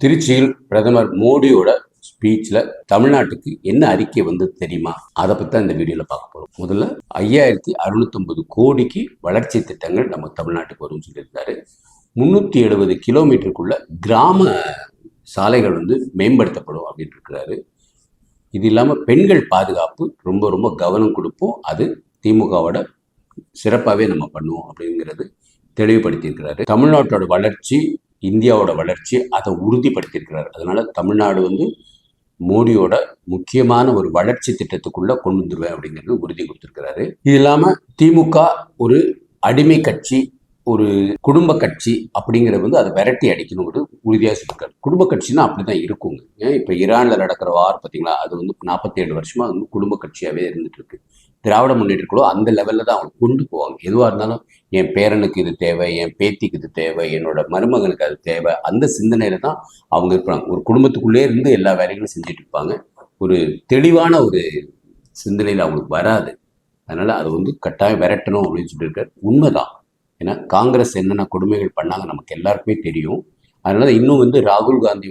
திருச்சியில் பிரதமர் மோடியோட ஸ்பீச்சில் தமிழ்நாட்டுக்கு என்ன அறிக்கை வந்தது தெரியுமா? அதை பற்றி தான் இந்த வீடியோவில் பார்க்க போகிறோம். முதல்ல 5650 கோடிக்கு வளர்ச்சி திட்டங்கள் நம்ம தமிழ்நாட்டுக்கு வரும்னு சொல்லியிருக்காரு. 370 கிலோமீட்டருக்குள்ள கிராம சாலைகள் மேம்படுத்தப்படும் அப்படின்னு இருக்கிறாரு. இது இல்லாமல் பெண்கள் பாதுகாப்பு ரொம்ப ரொம்ப கவனம் கொடுப்போம், அது திமுகவோட சிறப்பாகவே நம்ம பண்ணுவோம் அப்படிங்கிறது தெளிவுபடுத்தியிருக்கிறாரு. தமிழ்நாட்டோட வளர்ச்சி இந்தியாவோட வளர்ச்சி அதை உறுதிப்படுத்தியிருக்கிறார். அதனால தமிழ்நாடு மோடியோட முக்கியமான ஒரு வளர்ச்சி திட்டத்துக்குள்ள கொண்டு வந்துருவேன் அப்படிங்கிறது உறுதி கொடுத்திருக்கிறாரு. இது இல்லாம திமுக ஒரு அடிமை கட்சி, ஒரு குடும்ப கட்சி அப்படிங்கிறது அதை விரட்டி அடிக்கணுங்கிறது உறுதியாக சொல்லியிருக்காரு. குடும்ப கட்சின்னா அப்படிதான் இருக்குங்க. ஏன் இப்போ ஈரான்ல நடக்கிற வார் பார்த்தீங்களா, அது 47 வருஷமா குடும்ப கட்சியாவே இருந்துட்டு இருக்கு. திராவிட முன்னேற்ற குழு அந்த லெவலில் தான் அவங்க கொண்டு போவாங்க. எதுவாக இருந்தாலும் என் பேரனுக்கு இது தேவை, என் பேத்திக்கு இது தேவை, என்னோட மருமகனுக்கு அது தேவை, அந்த சிந்தனையில தான் அவங்க இருப்பாங்க. ஒரு குடும்பத்துக்குள்ளே இருந்து எல்லா வேலைகளும் செஞ்சுட்டு இருப்பாங்க. ஒரு தெளிவான ஒரு சிந்தனையில் அவங்களுக்கு வராது. அதனால அது கட்டாயம் விரட்டணும் அப்படின்னு சொல்லியிருக்காரு. உண்மைதான். ஏன்னா காங்கிரஸ் என்னென்ன கொடுமைகள் பண்ணாங்க நமக்கு எல்லாருக்குமே தெரியும். அதனால இன்னும் ராகுல் காந்தி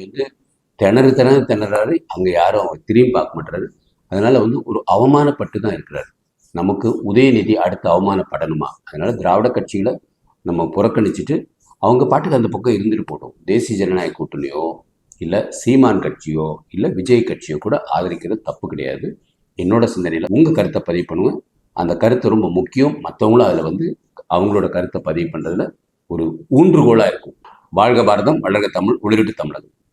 திணறாரு. அங்கே யாரும் அவங்க திரும்பி பார்க்க மாட்டாரு. அதனால ஒரு அவமானப்பட்டு தான் இருக்கிறாரு. நமக்கு உதயநிதி அடுத்து அவமானப்படணுமா? அதனால திராவிட கட்சிகளை நம்ம புறக்கணிச்சுட்டு அவங்க பாட்டுக்கு அந்த பக்கம் இருந்துட்டு போட்டோம். தேசிய ஜனநாயக கூட்டணியோ இல்லை சீமான் கட்சியோ இல்லை விஜய் கட்சியோ கூட ஆதரிக்கிறது தப்பு கிடையாது. என்னோட சிந்தனையில் உங்கள் கருத்தை பதிவு பண்ணுங்க. அந்த கருத்து ரொம்ப முக்கியம். மற்றவங்களும் அதில் அவங்களோட கருத்தை பதிவு பண்ணுறதுல ஒரு ஊன்றுகோலாக இருக்கும். வாழ்க பாரதம், வளர்க தமிழ், ஒளிரட்டு தமிழகம்.